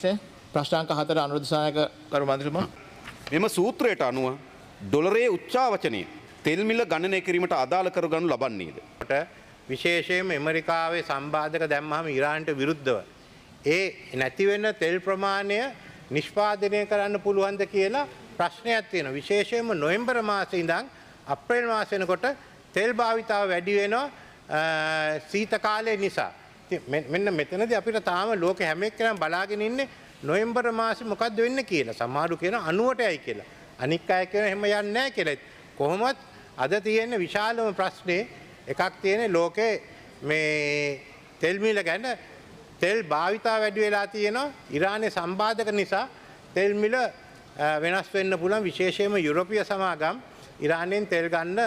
ප්‍රශ්නාංක 4 අනුරුද්ධ සනායක කරු මන්ත්‍රීතුමා. මෙම සූත්‍රයට අනුව ඩොලරයේ උච්චාවචනය තෙල් මිල ගණනය කිරීමට අදාළ කරගනු ලබන්නේද? විශේෂයෙන්ම ඇමරිකාවේ සම්බාධක දැම්මහම ඉරාන්ට විරුද්ධව ඒ නැති වෙන තෙල් ප්‍රමාණය නිෂ්පාදනය කරන්න පුළුවන්ද කියලා ප්‍රශ්නයක් තියෙනවා. විශේෂයෙන්ම නොවැම්බර් මාසයේ ඉඳන් අප්‍රේල් මාස වෙනකොට තෙල් භාවිතාව වැඩි වෙනවා සීත කාලය නිසා. මෙන්න මෙතනදී අපිට තාම ලෝකෙ හැම එක්කෙනාම බලාගෙන ඉන්නේ නොවැම්බර් මාසෙ මොකද්ද වෙන්නේ කියලා. සමහරු කියන 90ටයි කියලා. අනික් අය කියන එහෙම යන්නේ නැහැ කියලා. කොහොමවත් අද තියෙන විශාලම ප්‍රශ්නේ එකක් තියෙන ලෝකේ මේ තෙල් මිල ගැන තෙල් භාවිතා වැඩි වෙලා තියෙනවා. ඉරානයේ සම්බාධක නිසා තෙල් මිල වෙනස් වෙන්න පුළුවන්. විශේෂයෙන්ම යුරෝපීය සමාගම් ඉරානයෙන් තෙල් ගන්න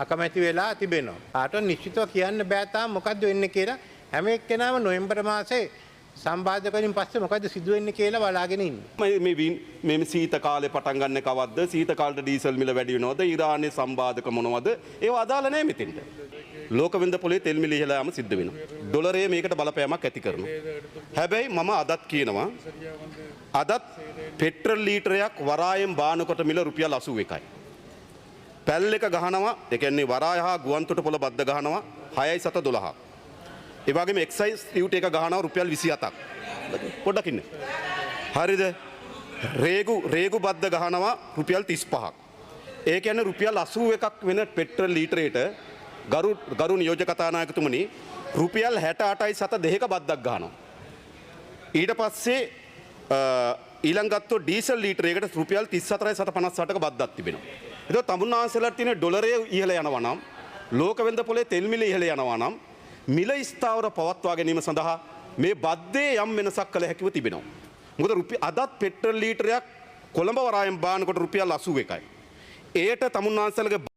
අකමැති වෙලා තිබෙනවා. ආට නිශ්චිතව කියන්න බෑ තාම මොකද්ද වෙන්නේ කියලා. හැම එක්කෙනාම නොවැම්බර් මාසේ සම්බාධක වලින් පස්සේ මොකද්ද සිදු වෙන්නේ කියලා බලාගෙන ඉන්නේ. මේ සීත කාලේ පටන් ගන්න කවද්ද? සීත කාලේට ඩීසල් මිල වැඩි වෙනවද? ඉරානයේ සම්බාධක මොනවද? ඒව අදාළ නැහැ මෙතෙන්ට. ලෝක වෙළඳ පොලේ තෙල් මිල ඉහළ යාම සිද්ධ වෙනවා. ඩොලරය මේකට බලපෑමක් ඇති කරනවා. හැබැයි මම අදත් කියනවා අදත් පෙට්‍රල් ලීටරයක් වරායෙන් බානකොට මිල රුපියල් 81යි. පැල් එක ගහනවා, ඒ කියන්නේ වරාය හා ගුවන්තොටුපොළ බද්ද ගහනවා 6.712. ඒ වගේම එක්සයිස් ඩියුටි එක ගහනවා රුපියල් 27ක්. පොඩ්ඩක් ඉන්න. හරිද? රේගු බද්ද ගහනවා රුපියල් 35ක්. ඒ කියන්නේ රුපියල් 81ක් වෙන පෙට්‍රල් ලීටරයට ගරු නියෝජ්‍ය කතානායකතුමනි රුපියල් 68.72ක බද්දක් ගහනවා. ඊට පස්සේ ඊළඟ ගත්තොත් ඩීසල් ලීටරයකට රුපියල් 34.58ක බද්දක් තිබෙනවා. ඒක තමුන්නාන්සලට තියෙන ඩොලරය ඉහළ යනවා නම් ලෝක වෙළඳ පොලේ තෙල් මිල ඉහළ යනවා නම් මිල ස්ථාවර පවත්වා ගැනීම සඳහා මේ බද්දේ යම් වෙනසක් කළ හැකිව තිබෙනවා. මොකද අදත් පෙට්‍රල් ලීටරයක් කොළඹ වරායෙන් බානකොට රුපියල් 81යි. ඒට තමුන්නාන්සලගේ